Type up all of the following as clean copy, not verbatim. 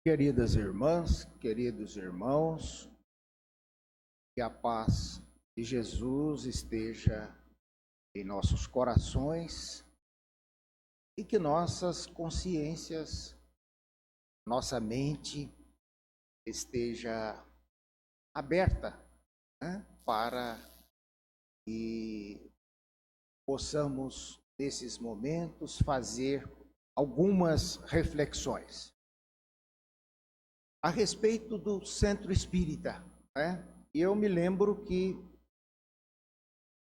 Queridas irmãs, queridos irmãos, que a paz de Jesus esteja em nossos corações e que nossas consciências, nossa mente esteja aberta, né, para que possamos, nesses momentos, fazer algumas reflexões a respeito do Centro Espírita, né? E eu me lembro que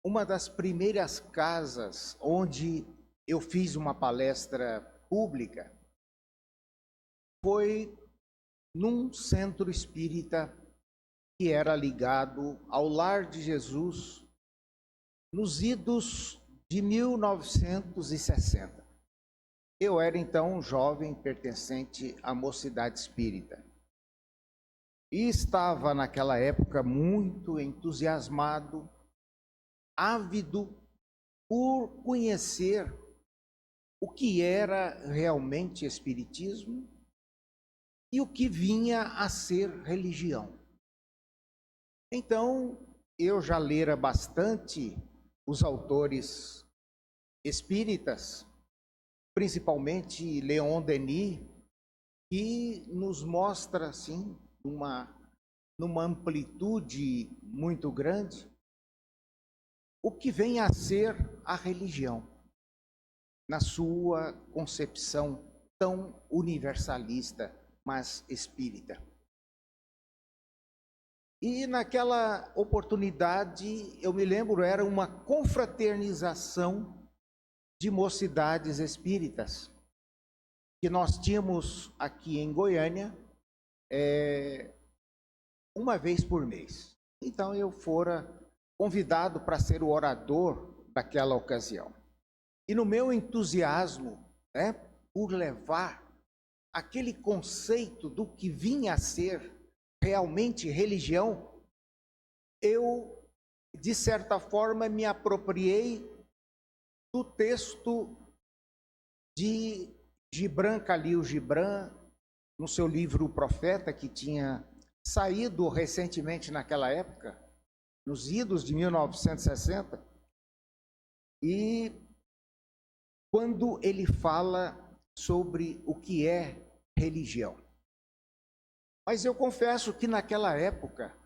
uma das primeiras casas onde eu fiz uma palestra pública foi num centro espírita que era ligado ao Lar de Jesus nos idos de 1960. Eu era então um jovem pertencente à Mocidade Espírita. E estava naquela época muito entusiasmado, ávido por conhecer o que era realmente espiritismo e o que vinha a ser religião. Então, eu já lera bastante os autores espíritas, principalmente Leon Denis, que nos mostra assim numa amplitude muito grande o que vem a ser a religião, na sua concepção tão universalista, mas espírita. E naquela oportunidade, eu me lembro, era uma confraternização de mocidades espíritas, que nós tínhamos aqui em Goiânia, uma vez por mês. Então eu fora convidado para ser o orador daquela ocasião. E no meu entusiasmo, né, por levar aquele conceito do que vinha a ser realmente religião, eu, de certa forma, me apropriei do texto de Khalil Gibran, no seu livro O Profeta, que tinha saído recentemente naquela época, nos idos de 1960, e quando ele fala sobre o que é religião. Mas eu confesso que naquela época,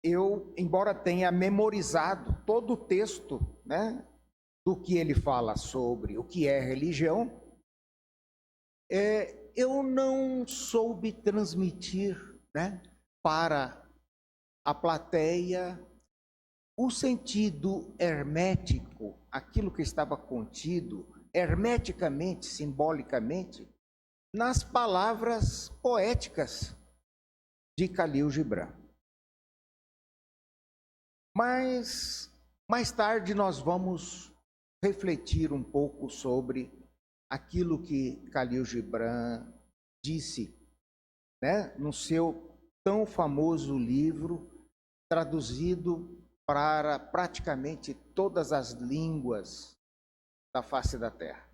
eu, embora tenha memorizado todo o texto, né, do que ele fala sobre o que é religião, eu não soube transmitir, né, para a plateia o sentido hermético, aquilo que estava contido hermeticamente, simbolicamente, nas palavras poéticas de Khalil Gibran. Mas mais tarde nós vamos refletir um pouco sobre aquilo que Khalil Gibran disse, né, no seu tão famoso livro, traduzido para praticamente todas as línguas da face da Terra.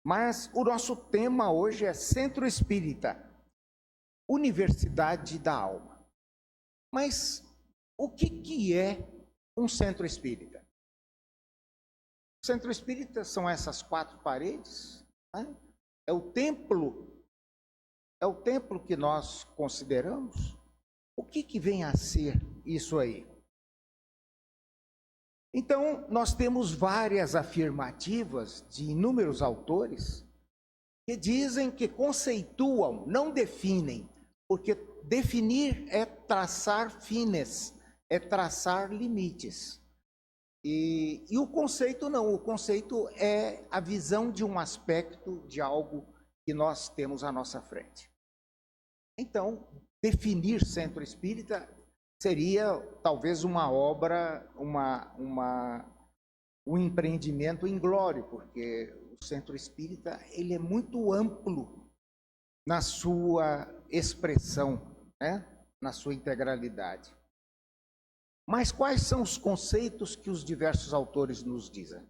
Mas o nosso tema hoje é Centro Espírita, Universidade da Alma. Mas o que é um centro espírita? O centro espírita são essas quatro paredes, né? É o templo que nós consideramos. O que vem a ser isso aí? Então, nós temos várias afirmativas de inúmeros autores que dizem que conceituam, não definem, porque definir é traçar fines, é traçar limites. E o conceito não, o conceito é a visão de um aspecto de algo que nós temos à nossa frente. Então, definir centro espírita seria talvez uma obra, um empreendimento inglório, porque o centro espírita ele é muito amplo na sua expressão, né? Na sua integralidade. Mas quais são os conceitos que os diversos autores nos dizem?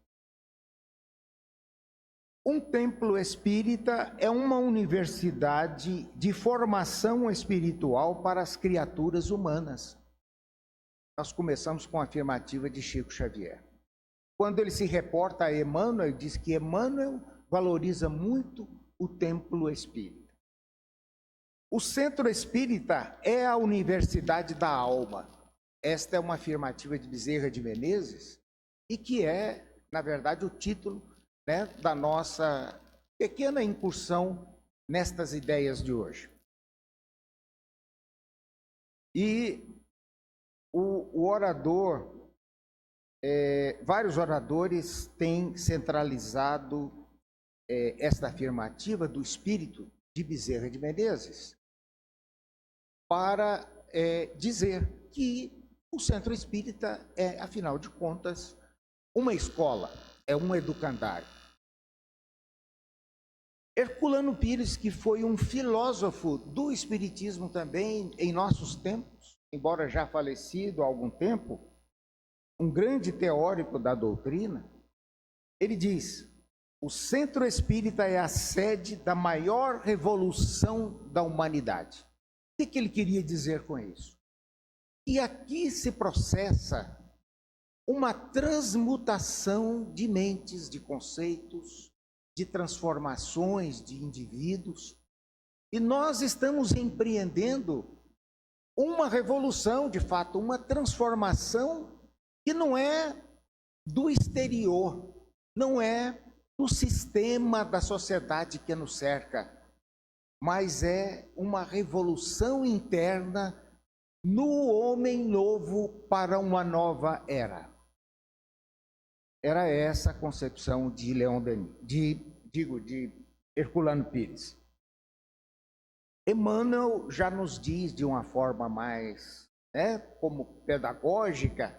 Um templo espírita é uma universidade de formação espiritual para as criaturas humanas. Nós começamos com a afirmativa de Chico Xavier. Quando ele se reporta a Emmanuel, ele diz que Emmanuel valoriza muito o templo espírita. O centro espírita é a universidade da alma. Esta é uma afirmativa de Bezerra de Menezes e que é, na verdade, o título, né, da nossa pequena incursão nestas ideias de hoje. E o orador, vários oradores têm centralizado esta afirmativa do espírito de Bezerra de Menezes para dizer que o centro espírita é, afinal de contas, uma escola, é um educandário. Herculano Pires, que foi um filósofo do espiritismo também em nossos tempos, embora já falecido há algum tempo, um grande teórico da doutrina, ele diz: o centro espírita é a sede da maior revolução da humanidade. O que ele queria dizer com isso? E aqui se processa uma transmutação de mentes, de conceitos, de transformações de indivíduos. E nós estamos empreendendo uma revolução, de fato, uma transformação que não é do exterior, não é do sistema da sociedade que nos cerca, mas é uma revolução interna no homem novo para uma nova era. Era essa a concepção de de Herculano Pires. Emmanuel já nos diz de uma forma mais, como pedagógica,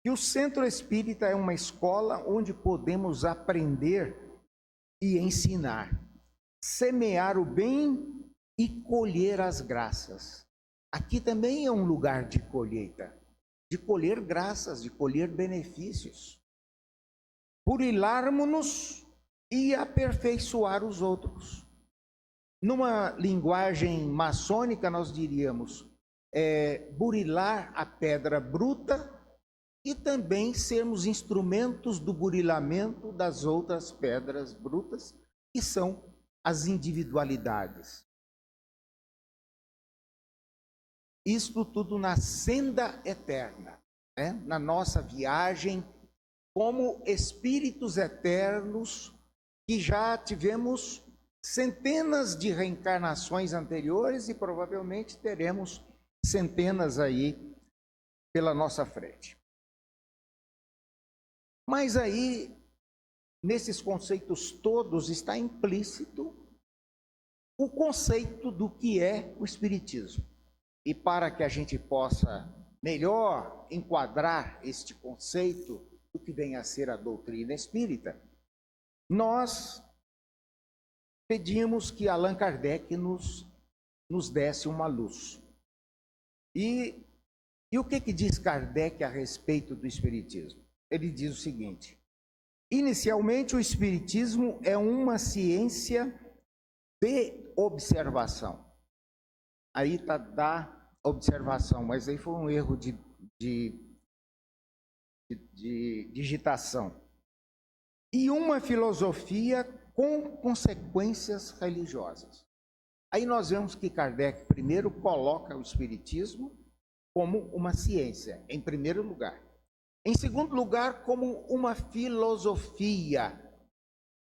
que o centro espírita é uma escola onde podemos aprender e ensinar, semear o bem e colher as graças. Aqui também é um lugar de colheita, de colher graças, de colher benefícios. Burilarmos-nos e aperfeiçoar os outros. Numa linguagem maçônica, nós diríamos burilar a pedra bruta e também sermos instrumentos do burilamento das outras pedras brutas, que são as individualidades. Isto tudo na senda eterna, na nossa viagem como espíritos eternos que já tivemos centenas de reencarnações anteriores e provavelmente teremos centenas aí pela nossa frente. Mas aí, nesses conceitos todos, está implícito o conceito do que é o espiritismo. E para que a gente possa melhor enquadrar este conceito do que vem a ser a doutrina espírita, nós pedimos que Allan Kardec nos desse uma luz. E o que diz Kardec a respeito do espiritismo? Ele diz o seguinte: inicialmente o espiritismo é uma ciência de observação. Aí está da observação, mas aí foi um erro de digitação. E uma filosofia com consequências religiosas. Aí nós vemos que Kardec primeiro coloca o espiritismo como uma ciência, em primeiro lugar. Em segundo lugar, como uma filosofia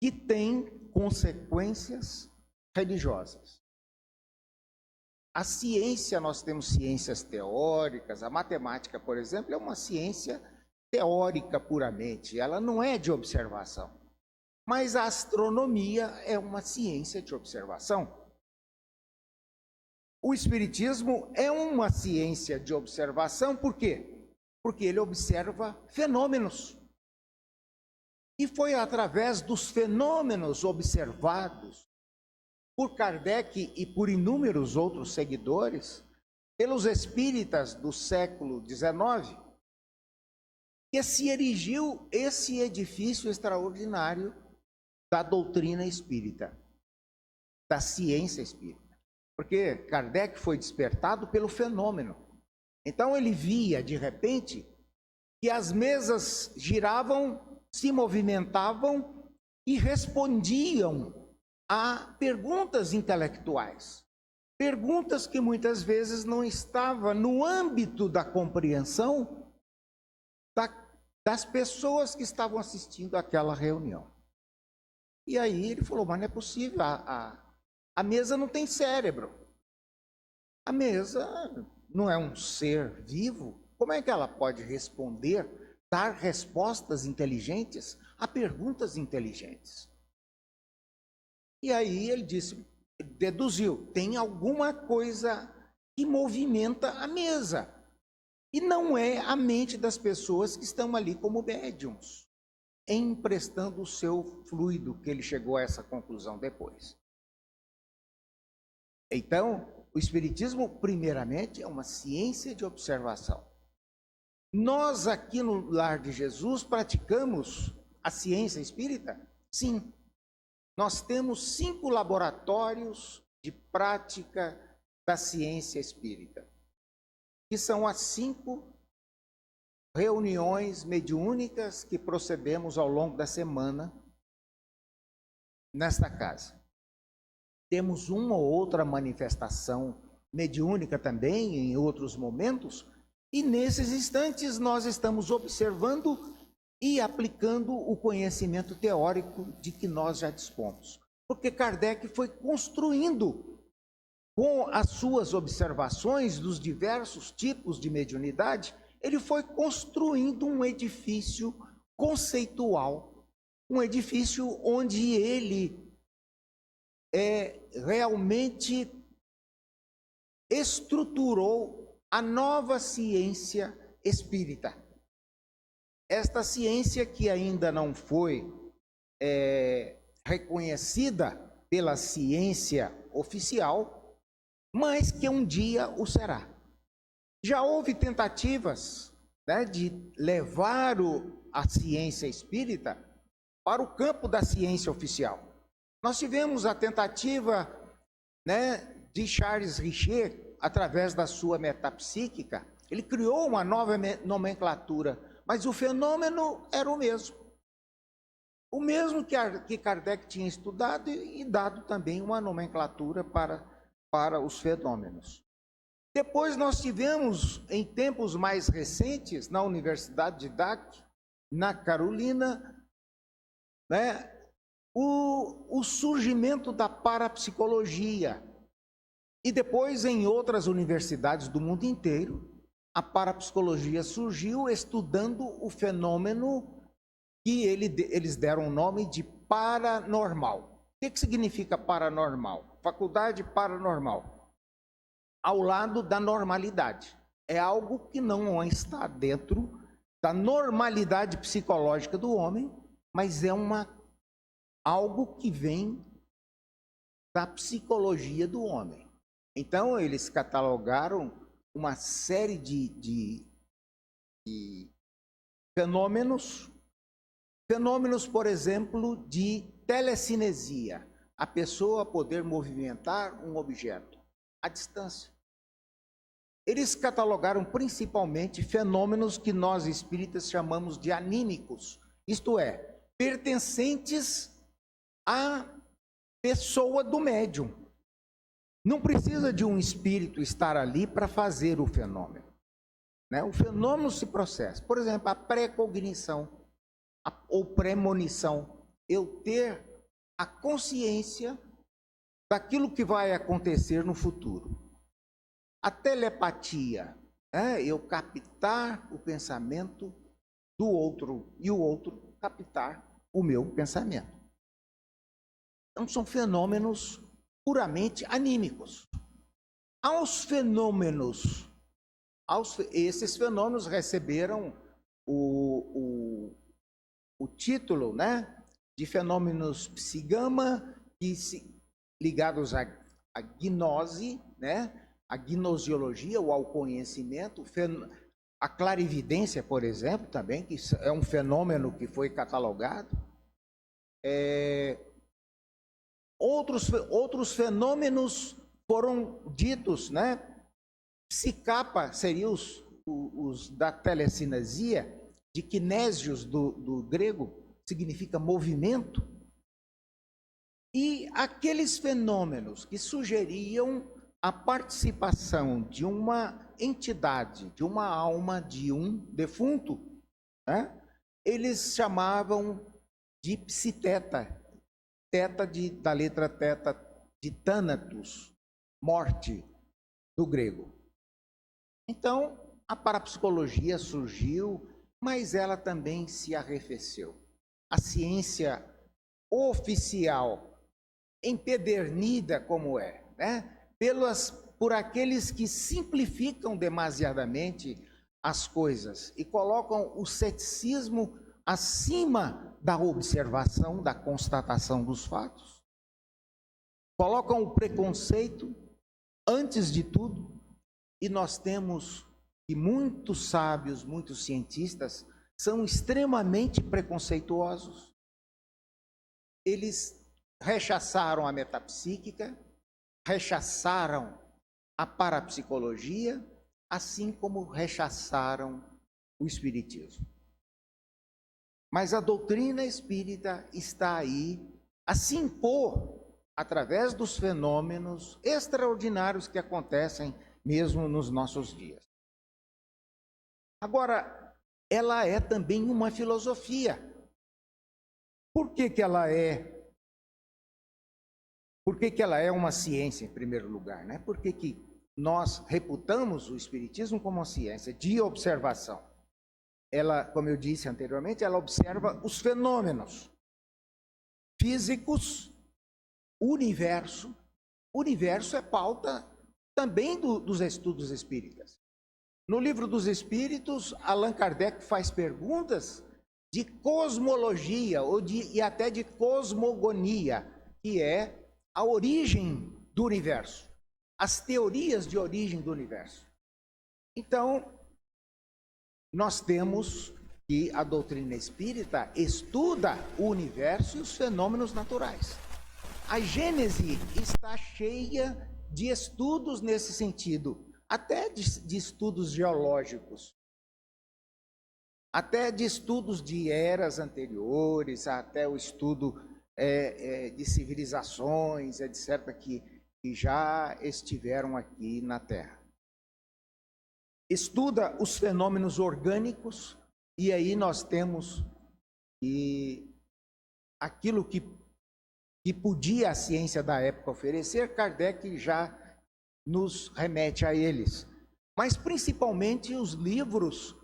que tem consequências religiosas. A ciência, nós temos ciências teóricas, a matemática, por exemplo, é uma ciência teórica puramente, ela não é de observação. Mas a astronomia é uma ciência de observação. O espiritismo é uma ciência de observação, por quê? Porque ele observa fenômenos. E foi através dos fenômenos observados por Kardec e por inúmeros outros seguidores, pelos espíritas do século XIX, que se erigiu esse edifício extraordinário da doutrina espírita, da ciência espírita. Porque Kardec foi despertado pelo fenômeno. Então ele via, de repente, que as mesas giravam, se movimentavam e respondiam a perguntas intelectuais. Perguntas que muitas vezes não estavam no âmbito da compreensão das pessoas que estavam assistindo àquela reunião. E aí ele falou, mas não é possível, a mesa não tem cérebro. A mesa não é um ser vivo. Como é que ela pode responder, dar respostas inteligentes a perguntas inteligentes? E aí ele disse, deduziu, tem alguma coisa que movimenta a mesa. E não é a mente das pessoas que estão ali como médiums, emprestando o seu fluido, que ele chegou a essa conclusão depois. Então, o Espiritismo, primeiramente, é uma ciência de observação. Nós aqui no Lar de Jesus praticamos a ciência espírita? Sim. Nós temos 5 laboratórios de prática da ciência espírita, que são as 5 reuniões mediúnicas que procedemos ao longo da semana nesta casa. Temos uma ou outra manifestação mediúnica também em outros momentos, e nesses instantes nós estamos observando e aplicando o conhecimento teórico de que nós já dispomos. Porque Kardec foi construindo, com as suas observações dos diversos tipos de mediunidade, ele foi construindo um edifício conceitual, um edifício onde ele realmente estruturou a nova ciência espírita. Esta ciência que ainda não foi reconhecida pela ciência oficial, mas que um dia o será. Já houve tentativas, né, de levar a ciência espírita para o campo da ciência oficial. Nós tivemos a tentativa, né, de Charles Richer, através da sua metapsíquica. Ele criou uma nova nomenclatura, mas o fenômeno era o mesmo. O mesmo que Kardec tinha estudado e dado também uma nomenclatura para os fenômenos. Depois nós tivemos, em tempos mais recentes, na Universidade de Dak, na Carolina, né, o surgimento da parapsicologia. E depois, em outras universidades do mundo inteiro, a parapsicologia surgiu estudando o fenômeno que eles deram o nome de paranormal. O que significa paranormal? Faculdade paranormal. Ao lado da normalidade. É algo que não está dentro da normalidade psicológica do homem, mas é algo que vem da psicologia do homem. Então, eles catalogaram uma série de fenômenos, por exemplo, de telecinesia, a pessoa poder movimentar um objeto à distância. Eles catalogaram principalmente fenômenos que nós espíritas chamamos de anímicos, isto é, pertencentes à pessoa do médium. Não precisa de um espírito estar ali para fazer o fenômeno, né? O fenômeno se processa. Por exemplo, a pré-cognição ou premonição. Eu ter a consciência daquilo que vai acontecer no futuro. A telepatia, eu captar o pensamento do outro e o outro captar o meu pensamento. Então, são fenômenos puramente anímicos. Esses fenômenos receberam o título, né, de fenômenos psigama, ligados à gnose, né, à gnosiologia ou ao conhecimento, a clarividência, por exemplo, também, que é um fenômeno que foi catalogado. Outros fenômenos foram ditos, né? Psicapa seria os da telecinesia, de kinésios do grego, significa movimento. E aqueles fenômenos que sugeriam a participação de uma entidade, de uma alma de um defunto, né? Eles chamavam de psiteta, da letra teta de Thanatos, morte, do grego. Então, a parapsicologia surgiu, mas ela também se arrefeceu. A ciência oficial, empedernida como é, né? Por aqueles que simplificam demasiadamente as coisas e colocam o ceticismo acima da observação, da constatação dos fatos. Colocam o preconceito antes de tudo, e nós temos que muitos sábios, muitos cientistas são extremamente preconceituosos. Eles rechaçaram a metapsíquica, rechaçaram a parapsicologia, assim como rechaçaram o espiritismo. Mas a doutrina espírita está aí a se impor através dos fenômenos extraordinários que acontecem mesmo nos nossos dias. Agora, ela é também uma filosofia. Por que que ela é? Por que que ela é uma ciência, em primeiro lugar, né? Por que que nós reputamos o espiritismo como uma ciência de observação? Ela, como eu disse anteriormente, ela observa os fenômenos físicos, o universo. O universo é pauta também dos estudos espíritas. No Livro dos Espíritos, Allan Kardec faz perguntas de cosmologia e até de cosmogonia, que é a origem do universo, as teorias de origem do universo. Então, nós temos que a doutrina espírita estuda o universo e os fenômenos naturais. A Gênese está cheia de estudos nesse sentido, até de estudos geológicos, até de estudos de eras anteriores, até o estudo de civilizações, etc., que já estiveram aqui na Terra. Estuda os fenômenos orgânicos, e aí nós temos que aquilo que podia a ciência da época oferecer, Kardec já nos remete a eles. Mas principalmente os livros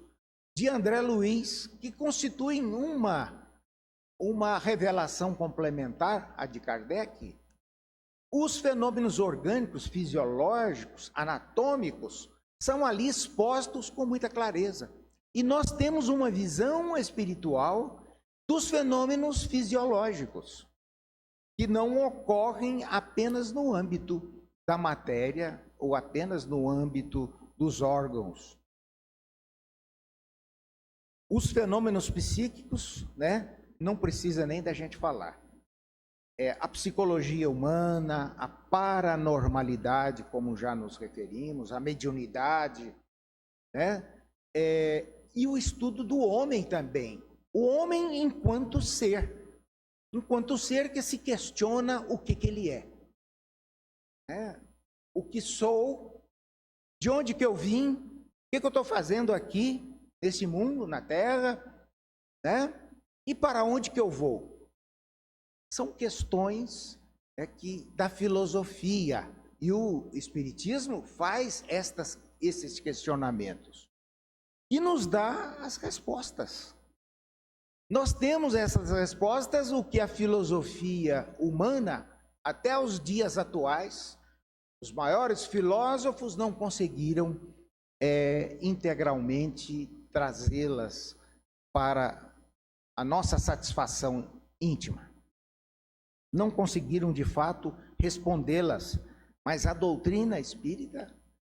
de André Luiz, que constituem uma revelação complementar à de Kardec. Os fenômenos orgânicos, fisiológicos, anatômicos, são ali expostos com muita clareza. E nós temos uma visão espiritual dos fenômenos fisiológicos, que não ocorrem apenas no âmbito da matéria ou apenas no âmbito dos órgãos. Os fenômenos psíquicos, né, não precisa nem da gente falar. A psicologia humana, a paranormalidade, como já nos referimos, a mediunidade, né, e o estudo do homem também. O homem enquanto ser que se questiona o que ele é. O que sou, de onde que eu vim, o que eu estou fazendo aqui, nesse mundo, na Terra, né? E para onde que eu vou? São questões da filosofia, e o Espiritismo faz esses questionamentos e nos dá as respostas. Nós temos essas respostas, o que a filosofia humana, até os dias atuais, os maiores filósofos não conseguiram integralmente trazê-las para a nossa satisfação íntima. Não conseguiram, de fato, respondê-las, mas a doutrina espírita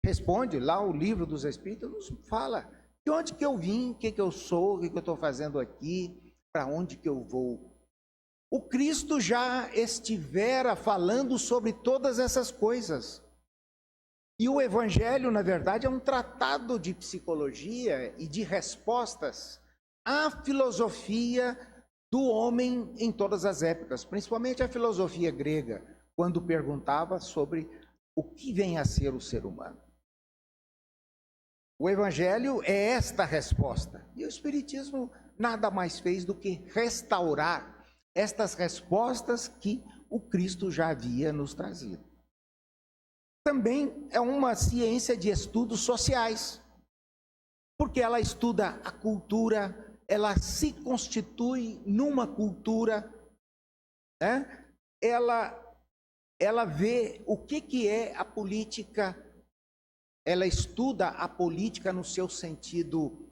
responde. Lá o Livro dos Espíritos nos fala de onde que eu vim, o que eu sou, o que eu estou fazendo aqui, para onde que eu vou. o Cristo já estivera falando sobre todas essas coisas. E o Evangelho, na verdade, é um tratado de psicologia e de respostas à filosofia do homem em todas as épocas, principalmente a filosofia grega, quando perguntava sobre o que vem a ser o ser humano. O Evangelho é esta resposta. E o Espiritismo nada mais fez do que restaurar estas respostas que o Cristo já havia nos trazido. Também é uma ciência de estudos sociais, porque ela estuda a cultura, ela se constitui numa cultura, né? Ela vê o que é a política, ela estuda a política no seu sentido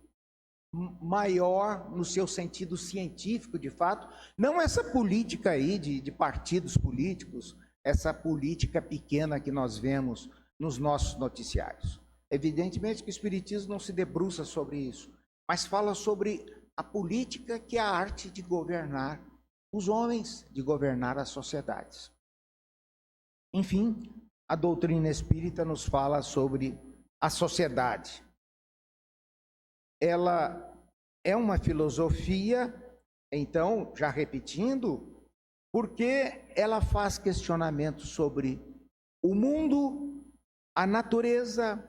maior, no seu sentido científico, de fato, não essa política aí de partidos políticos, essa política pequena que nós vemos nos nossos noticiários. Evidentemente que o Espiritismo não se debruça sobre isso, mas fala sobre a política, que é a arte de governar os homens, de governar as sociedades. Enfim, a doutrina espírita nos fala sobre a sociedade. Ela é uma filosofia, então, já repetindo, porque ela faz questionamentos sobre o mundo, a natureza,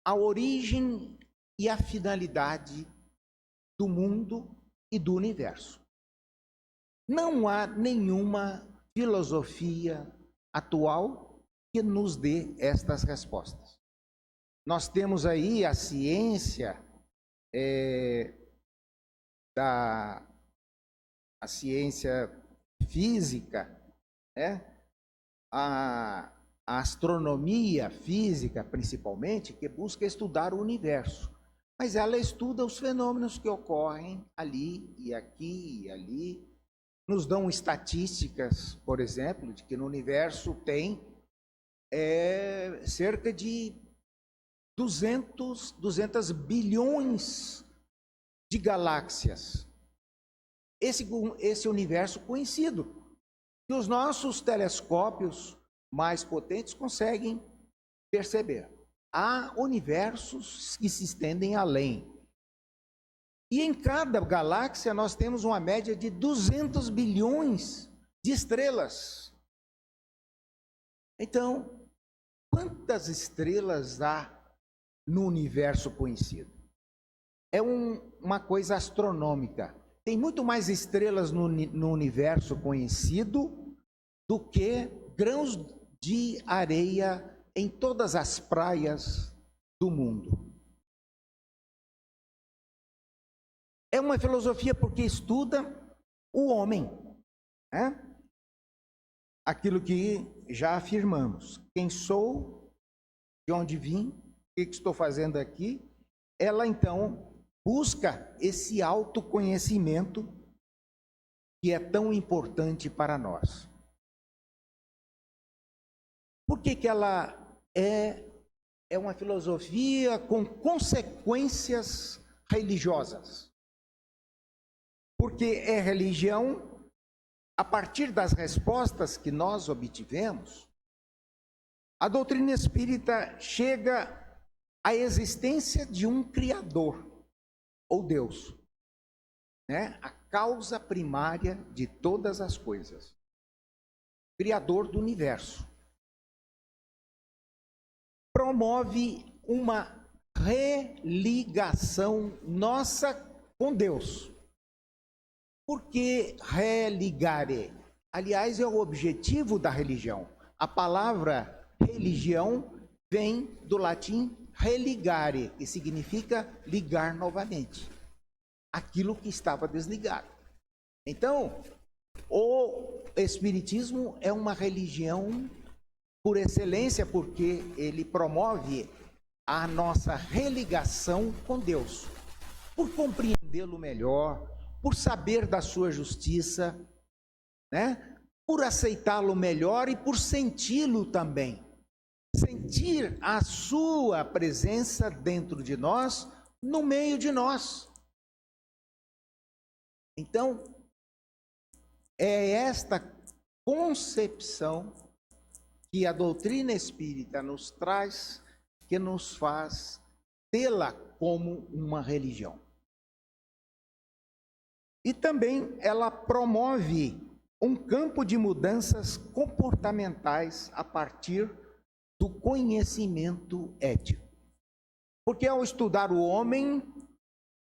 a origem e a finalidade do mundo e do universo. Não há nenhuma filosofia atual que nos dê estas respostas. Nós temos aí a ciência a ciência física, né? A astronomia física, principalmente, que busca estudar o universo. Mas ela estuda os fenômenos que ocorrem ali e aqui e ali. Nos dão estatísticas, por exemplo, de que no universo tem cerca de 200 bilhões de galáxias. Esse universo conhecido, que os nossos telescópios mais potentes conseguem perceber. Há universos que se estendem além. E em cada galáxia nós temos uma média de 200 bilhões de estrelas. Então, quantas estrelas há no universo conhecido? É uma coisa astronômica. Tem muito mais estrelas no universo conhecido do que grãos de areia em todas as praias do mundo. É uma filosofia porque estuda o homem, né? Aquilo que já afirmamos. Quem sou, de onde vim, o que estou fazendo aqui. Ela, então, busca esse autoconhecimento que é tão importante para nós. Por que ela é uma filosofia com consequências religiosas? Porque é religião, a partir das respostas que nós obtivemos, a doutrina espírita chega à existência de um Criador, ou Deus, né? A causa primária de todas as coisas, Criador do universo. Promove uma religação nossa com Deus. Por que religare? Aliás, é o objetivo da religião. A palavra religião vem do latim religare, que significa ligar novamente aquilo que estava desligado. Então, o Espiritismo é uma religião por excelência, porque ele promove a nossa religação com Deus, por compreendê-lo melhor, por saber da sua justiça, né? Por aceitá-lo melhor e por senti-lo também. Sentir a sua presença dentro de nós, no meio de nós. Então, É esta concepção que a doutrina espírita nos traz, que nos faz tê-la como uma religião. E também ela promove um campo de mudanças comportamentais a partir do conhecimento ético. Porque ao estudar o homem,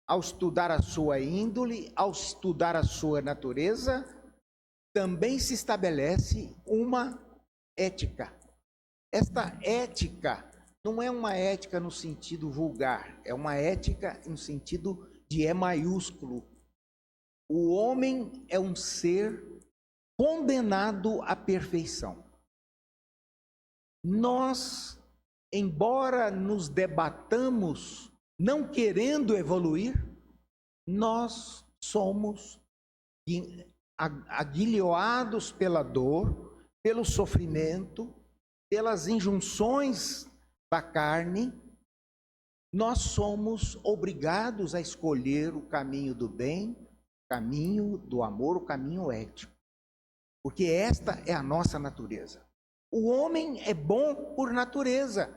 ao estudar a sua índole, ao estudar a sua natureza, também se estabelece uma ética. Esta ética não é uma ética no sentido vulgar, é uma ética no sentido de E maiúsculo. O homem é um ser condenado à perfeição. Nós, embora nos debatamos não querendo evoluir, nós somos aguilhoados pela dor, pelo sofrimento, pelas injunções da carne. Nós somos obrigados a escolher o caminho do bem, o caminho do amor, o caminho ético. Porque esta é a nossa natureza. O homem é bom por natureza.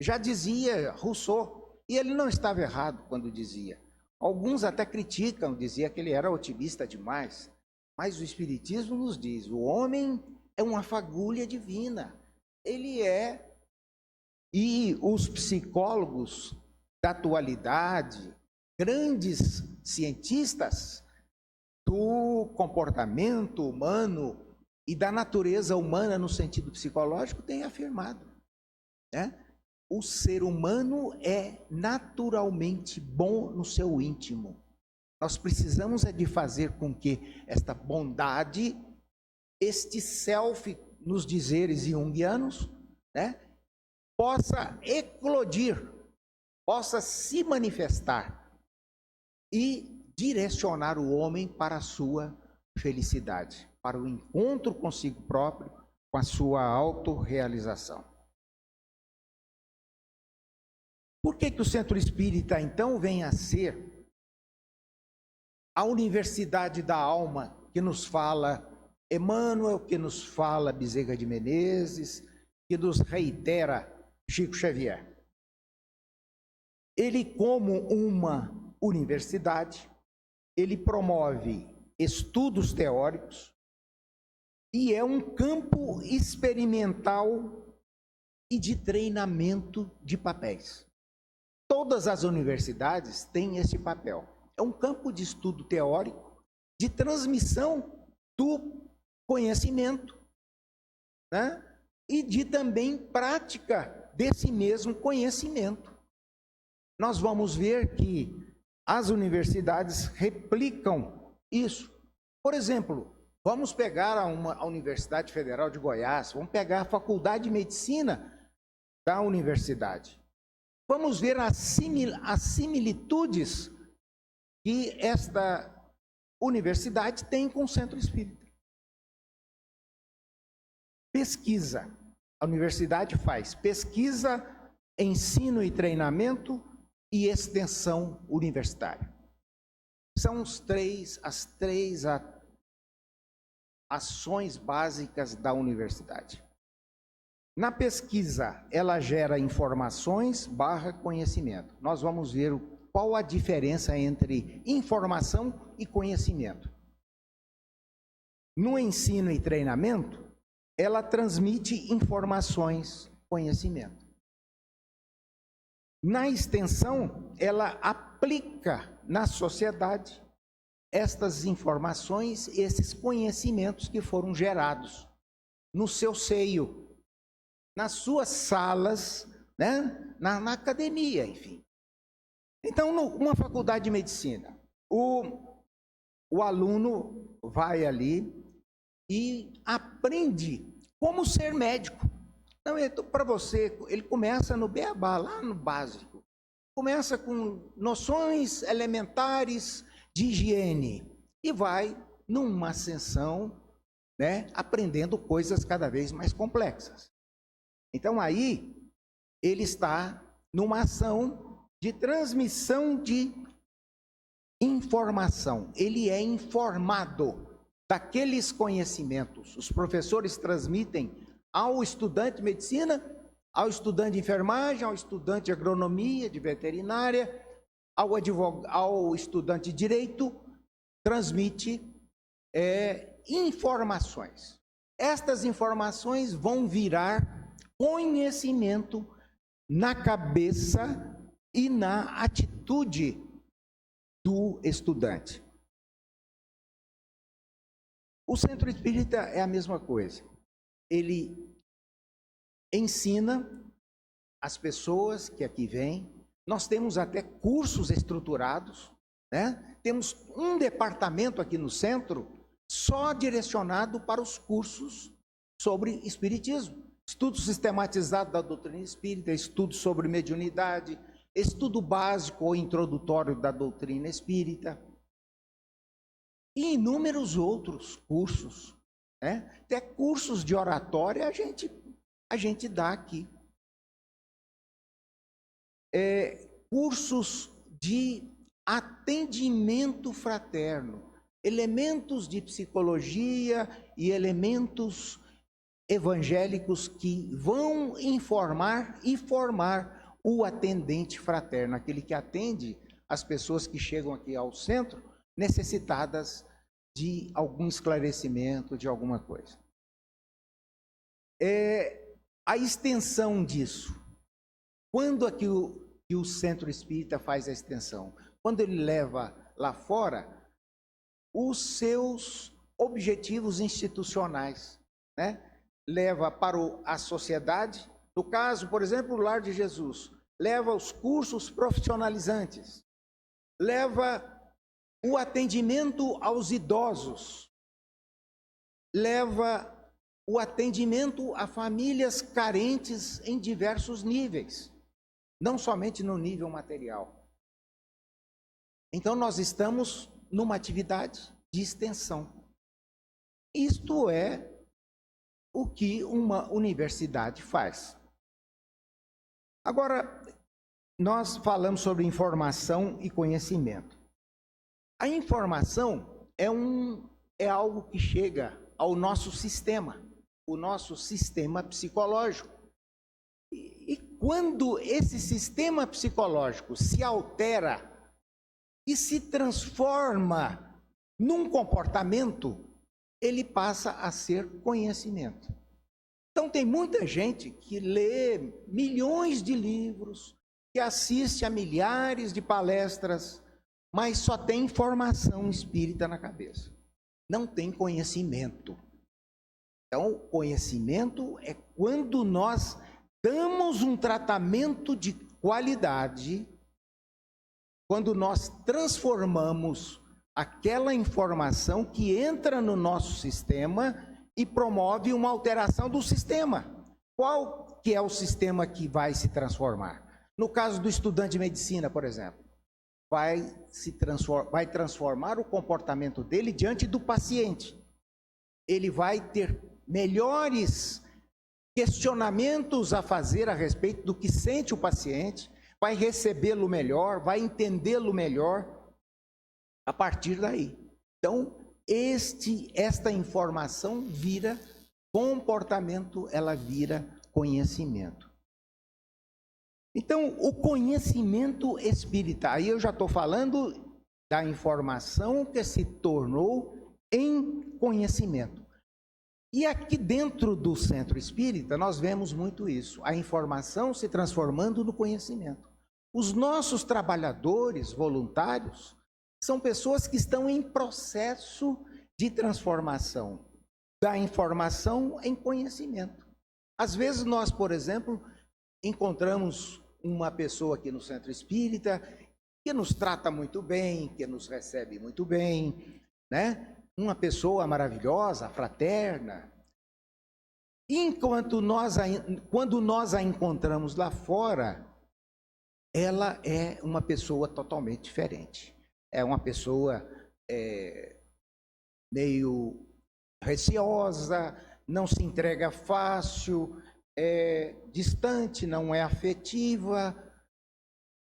Já dizia Rousseau, e ele não estava errado quando dizia. Alguns até criticam, dizia que ele era otimista demais. Mas o Espiritismo nos diz, o homem é uma fagulha divina. Ele é. E os psicólogos da atualidade, grandes cientistas do comportamento humano e da natureza humana no sentido psicológico, têm afirmado, né? O ser humano é naturalmente bom no seu íntimo. Nós precisamos de fazer com que esta bondade, este self, nos dizeres junguianos, né, possa eclodir, possa se manifestar e direcionar o homem para a sua felicidade, para o encontro consigo próprio, com a sua autorrealização. Por que o Centro Espírita, então, vem a ser a universidade da alma que nos fala Emmanuel, que nos fala Bezerra de Menezes, que nos reitera Chico Xavier? Ele, como uma universidade, ele promove estudos teóricos e é um campo experimental e de treinamento de papéis. Todas as universidades têm esse papel. É um campo de estudo teórico, de transmissão do conhecimento, né? E de também prática desse mesmo conhecimento. Nós vamos ver que as universidades replicam isso. Por exemplo, vamos pegar a Universidade Federal de Goiás, vamos pegar a Faculdade de Medicina da universidade. Vamos ver as similitudes que esta universidade tem com o Centro Espírita. Pesquisa. A universidade faz pesquisa, ensino e treinamento e extensão universitária. São as três ações básicas da universidade. Na pesquisa, ela gera informações / conhecimento. Nós vamos ver qual a diferença entre informação e conhecimento. No ensino e treinamento, ela transmite informações, conhecimento. Na extensão, ela aplica na sociedade estas informações, esses conhecimentos que foram gerados no seu seio, nas suas salas, né? na academia, enfim. Então, numa faculdade de medicina, o aluno vai ali e aprende como ser médico. Então, para você, ele começa no beabá, lá no básico. Começa com noções elementares de higiene e vai numa ascensão, né, aprendendo coisas cada vez mais complexas. Então, aí, ele está numa ação de transmissão de informação. Ele é informado. daqueles conhecimentos. Os professores transmitem ao estudante de medicina, ao estudante de enfermagem, ao estudante de agronomia, de veterinária, ao estudante de direito, transmite informações. Estas informações vão virar conhecimento na cabeça e na atitude do estudante. O centro espírita é a mesma coisa. Ele ensina as pessoas que aqui vêm. Nós temos até cursos estruturados, né? Temos um departamento aqui no centro só direcionado para os cursos sobre espiritismo. Estudo sistematizado da doutrina espírita, estudo sobre mediunidade, estudo básico ou introdutório da doutrina espírita. E inúmeros outros cursos, né? Até cursos de oratória a gente dá aqui. Cursos de atendimento fraterno, elementos de psicologia e elementos evangélicos que vão informar e formar o atendente fraterno, aquele que atende as pessoas que chegam aqui ao centro necessitadas de algum esclarecimento, de alguma coisa. A extensão disso. Quando é que o centro espírita faz a extensão? Quando ele leva lá fora os seus objetivos institucionais, né? Leva para a sociedade, no caso, por exemplo, o Lar de Jesus, leva os cursos profissionalizantes, leva o atendimento aos idosos, leva o atendimento a famílias carentes em diversos níveis, não somente no nível material. Então nós estamos numa atividade de extensão. Isto é o que uma universidade faz. Agora, nós falamos sobre informação e conhecimento. A informação é algo que chega ao nosso sistema, o nosso sistema psicológico. E quando esse sistema psicológico se altera e se transforma num comportamento, ele passa a ser conhecimento. Então tem muita gente que lê milhões de livros, que assiste a milhares de palestras, mas só tem informação espírita na cabeça. Não tem conhecimento. Então, conhecimento é quando nós damos um tratamento de qualidade, quando nós transformamos aquela informação que entra no nosso sistema e promove uma alteração do sistema. Qual que é o sistema que vai se transformar? No caso do estudante de medicina, por exemplo, vai transformar o comportamento dele diante do paciente. Ele vai ter melhores questionamentos a fazer a respeito do que sente o paciente, vai recebê-lo melhor, vai entendê-lo melhor a partir daí. Então, esta informação vira comportamento, ela vira conhecimento. Então, o conhecimento espírita, aí eu já estou falando da informação que se tornou em conhecimento. E aqui dentro do centro espírita, nós vemos muito isso, a informação se transformando no conhecimento. Os nossos trabalhadores voluntários são pessoas que estão em processo de transformação da informação em conhecimento. Às vezes nós, por exemplo, encontramos uma pessoa aqui no centro espírita que nos trata muito bem, que nos recebe muito bem, né? Uma pessoa maravilhosa, fraterna. Quando nós a encontramos lá fora, ela é uma pessoa totalmente diferente. É uma pessoa meio receosa, não se entrega fácil, é distante, não é afetiva.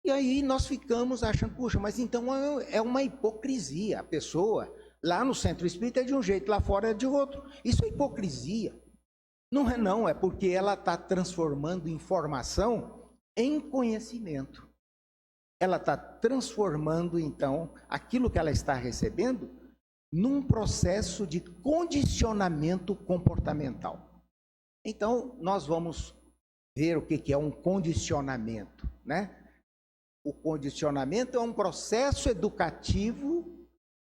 E aí nós ficamos achando, puxa, mas então é uma hipocrisia. A pessoa lá no centro espírita é de um jeito, lá fora é de outro. Isso é hipocrisia. Não é não, é porque ela está transformando informação em conhecimento. Ela está transformando, então, aquilo que ela está recebendo num processo de condicionamento comportamental. Então, nós vamos ver o que é um condicionamento, né? O condicionamento é um processo educativo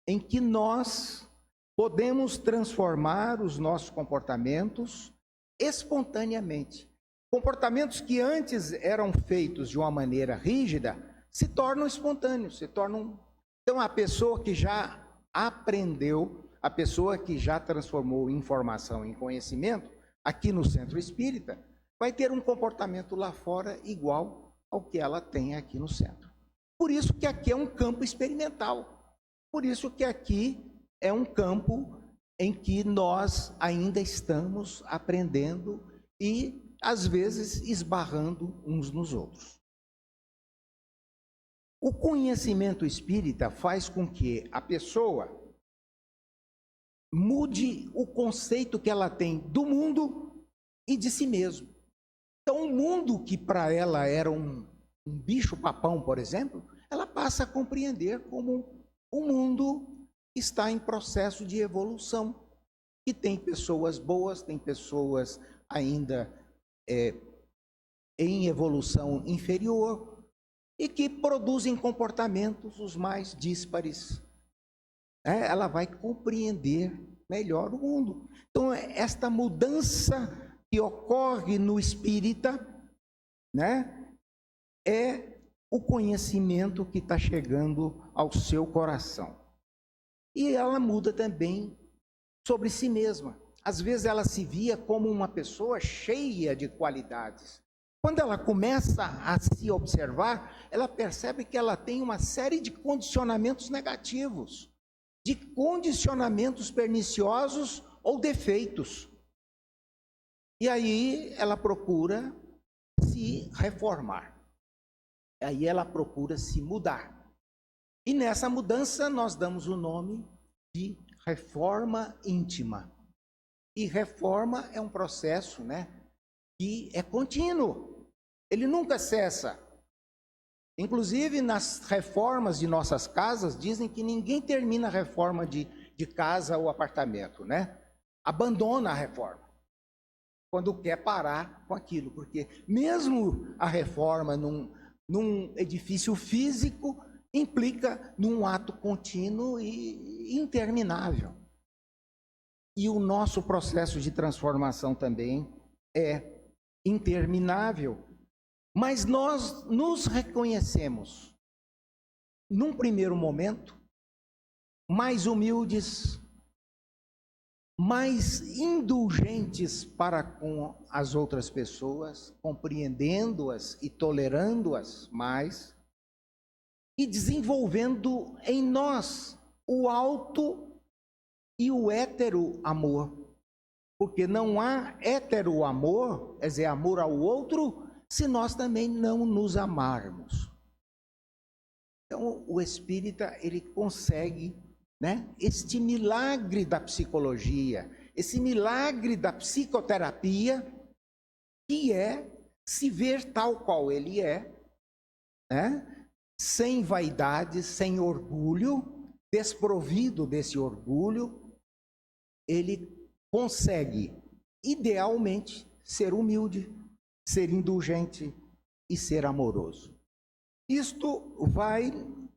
em que nós podemos transformar os nossos comportamentos espontaneamente. Comportamentos que antes eram feitos de uma maneira rígida se tornam espontâneos, se tornam... Então, a pessoa que já aprendeu, a pessoa que já transformou informação em conhecimento, aqui no centro espírita, vai ter um comportamento lá fora igual ao que ela tem aqui no centro. Por isso que aqui é um campo experimental. Por isso que aqui é um campo em que nós ainda estamos aprendendo e, às vezes, esbarrando uns nos outros. O conhecimento espírita faz com que a pessoa mude o conceito que ela tem do mundo e de si mesmo. Então, o mundo que para ela era um bicho-papão, por exemplo, ela passa a compreender como o mundo está em processo de evolução. E tem pessoas boas, tem pessoas ainda em evolução inferior, e que produzem comportamentos os mais díspares. Ela vai compreender melhor o mundo. Então, esta mudança que ocorre no espírita, né, é o conhecimento que está chegando ao seu coração. E ela muda também sobre si mesma. Às vezes ela se via como uma pessoa cheia de qualidades. Quando ela começa a se observar, ela percebe que ela tem uma série de condicionamentos negativos, de condicionamentos perniciosos ou defeitos. E aí ela procura se reformar. Aí ela procura se mudar. E nessa mudança nós damos o nome de reforma íntima. E reforma é um processo, né, que é contínuo. Ele nunca cessa. Inclusive, nas reformas de nossas casas, dizem que ninguém termina a reforma de casa ou apartamento, né? Abandona a reforma quando quer parar com aquilo, porque mesmo a reforma num edifício físico implica num ato contínuo e interminável. E o nosso processo de transformação também é interminável. Mas nós nos reconhecemos, num primeiro momento, mais humildes, mais indulgentes para com as outras pessoas, compreendendo-as e tolerando-as mais, e desenvolvendo em nós o alto e o hétero amor. Porque não há hétero amor, quer dizer, amor ao outro, se nós também não nos amarmos. Então, o espírita, ele consegue, né, este milagre da psicologia, esse milagre da psicoterapia, que é se ver tal qual ele é, né, sem vaidade, sem orgulho, desprovido desse orgulho. Ele consegue, idealmente, ser humilde, ser indulgente e ser amoroso. Isto vai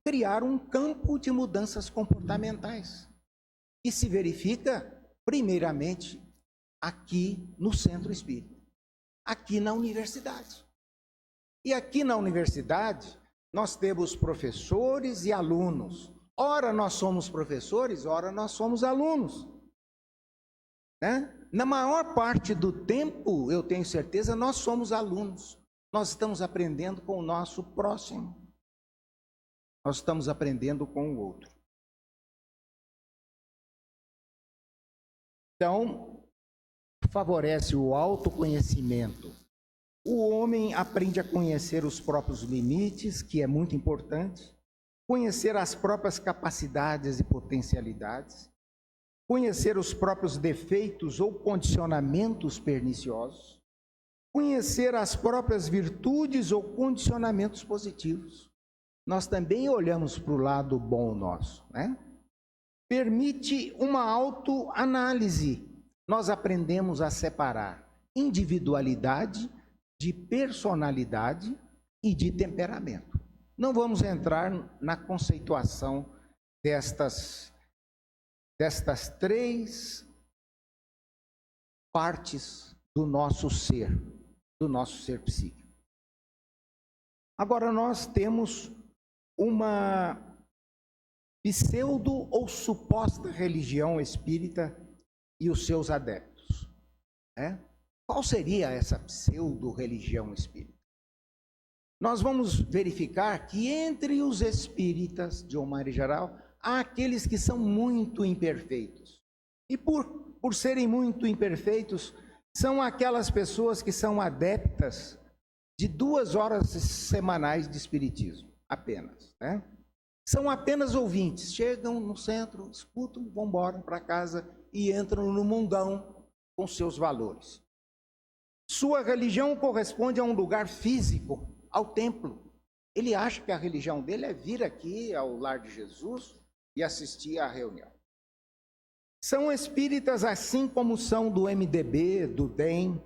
criar um campo de mudanças comportamentais, que se verifica, primeiramente, aqui no centro espírita, aqui na universidade. E aqui na universidade, nós temos professores e alunos. Ora nós somos professores, ora nós somos alunos. Né? Na maior parte do tempo, eu tenho certeza, nós somos alunos. Nós estamos aprendendo com o nosso próximo. Nós estamos aprendendo com o outro. Então, favorece o autoconhecimento. O homem aprende a conhecer os próprios limites, que é muito importante. conhecer as próprias capacidades e potencialidades, conhecer os próprios defeitos ou condicionamentos perniciosos, conhecer as próprias virtudes ou condicionamentos positivos. Nós também olhamos para o lado bom nosso, né? Permite uma autoanálise. Nós aprendemos a separar individualidade de personalidade e de temperamento. Não vamos entrar na conceituação destas três partes do nosso ser psíquico. Agora nós temos uma pseudo ou suposta religião espírita e os seus adeptos, né? Qual seria essa pseudo-religião espírita? Nós vamos verificar que entre os espíritas, de uma maneira geral, há aqueles que são muito imperfeitos. E por serem muito imperfeitos, são aquelas pessoas que são adeptas de 2 horas semanais de espiritismo, apenas, né? São apenas ouvintes, chegam no centro, escutam, vão embora para casa e entram no mundão com seus valores. Sua religião corresponde a um lugar físico, ao templo. Ele acha que a religião dele é vir aqui ao lar de Jesus e assistir à reunião. São espíritas assim como são do MDB, do DEM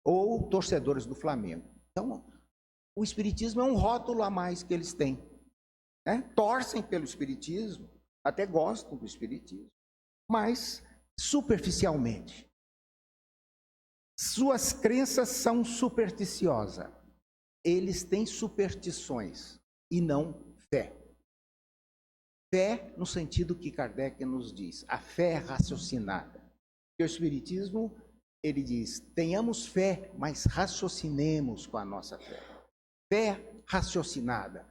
ou torcedores do Flamengo. Então, o espiritismo é um rótulo a mais que eles têm, né? Torcem pelo espiritismo, até gostam do espiritismo, mas superficialmente. Suas crenças são supersticiosas. Eles têm superstições e não fé. Fé no sentido que Kardec nos diz, a fé raciocinada. E o espiritismo, ele diz, tenhamos fé, mas raciocinemos com a nossa fé. Fé raciocinada.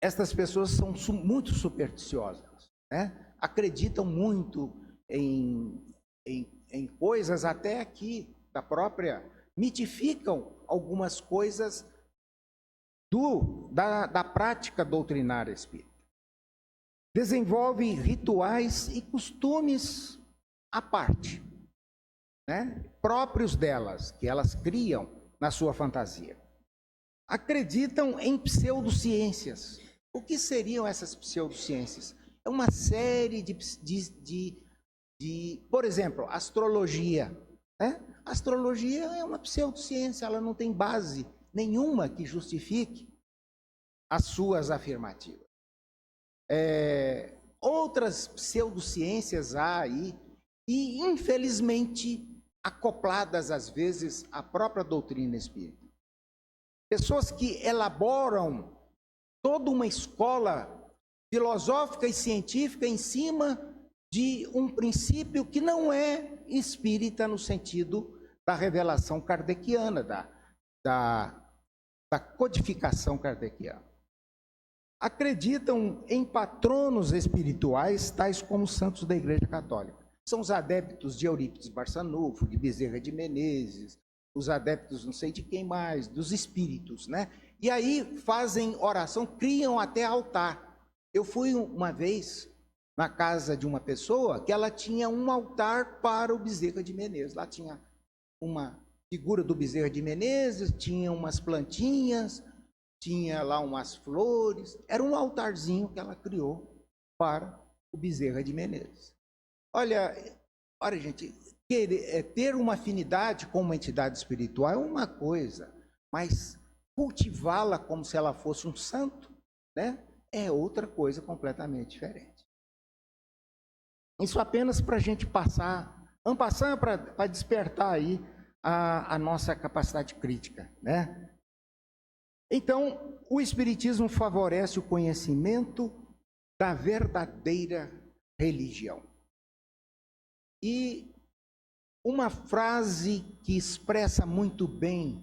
Estas pessoas são muito supersticiosas, né? Acreditam muito em coisas até aqui da própria, mitificam algumas coisas da prática doutrinária espírita. Desenvolve rituais e costumes à parte, né? Próprios delas, que elas criam na sua fantasia. Acreditam em pseudociências. O que seriam essas pseudociências? É uma série por exemplo, astrologia, né? Astrologia é uma pseudociência, ela não tem base nenhuma que justifique as suas afirmativas. Outras pseudociências há aí, e infelizmente acopladas às vezes à própria doutrina espírita. Pessoas que elaboram toda uma escola filosófica e científica em cima de um princípio que não é espírita no sentido da revelação kardeciana, da codificação kardeciana. Acreditam em patronos espirituais, tais como os santos da Igreja Católica. São os adeptos de Eurípides Barçanufo, de Bezerra de Menezes, os adeptos não sei de quem mais, dos espíritos, né? E aí fazem oração, criam até altar. Eu fui uma vez na casa de uma pessoa que ela tinha um altar para o Bezerra de Menezes. Lá tinha uma figura do Bezerra de Menezes, tinha umas plantinhas, tinha lá umas flores. Era um altarzinho que ela criou para o Bezerra de Menezes. Olha gente, ter uma afinidade com uma entidade espiritual é uma coisa, mas cultivá-la como se ela fosse um santo, né, é outra coisa completamente diferente. Isso apenas para a gente passar para despertar aí a nossa capacidade crítica, né? Então, o Espiritismo favorece o conhecimento da verdadeira religião. E uma frase que expressa muito bem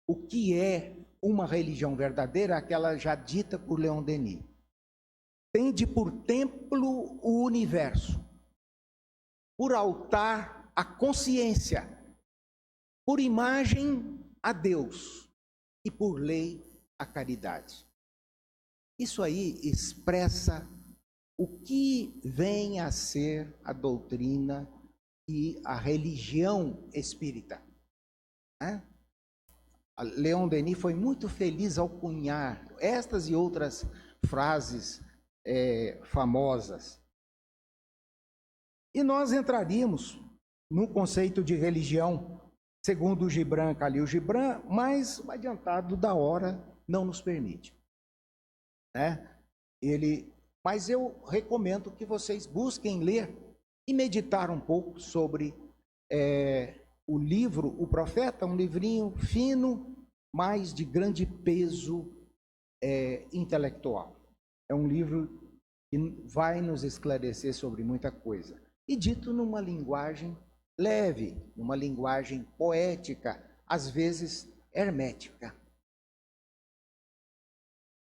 o que é uma religião verdadeira, aquela já dita por Leon Denis. Tende por templo o universo, por altar a consciência, por imagem a Deus e por lei a caridade. Isso aí expressa o que vem a ser a doutrina e a religião espírita, né? Leon Denis foi muito feliz ao cunhar estas e outras frases famosas. E nós entraríamos no conceito de religião, segundo o Gibran Khalil Gibran, mas o adiantado da hora não nos permite, né? Mas eu recomendo que vocês busquem ler e meditar um pouco sobre o livro O Profeta, um livrinho fino, mas de grande peso intelectual. É um livro que vai nos esclarecer sobre muita coisa. E dito numa linguagem leve, numa linguagem poética, às vezes hermética.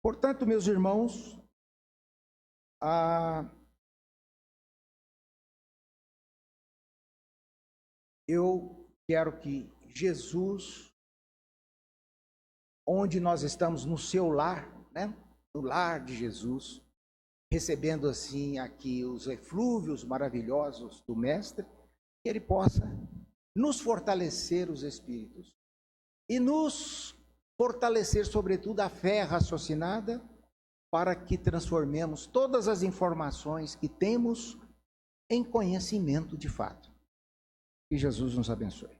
Portanto, meus irmãos, eu quero que Jesus, onde nós estamos no seu lar, né? No lar de Jesus, recebendo assim aqui os eflúvios maravilhosos do Mestre, que Ele possa nos fortalecer os espíritos e nos fortalecer, sobretudo, a fé raciocinada, para que transformemos todas as informações que temos em conhecimento de fato. Que Jesus nos abençoe.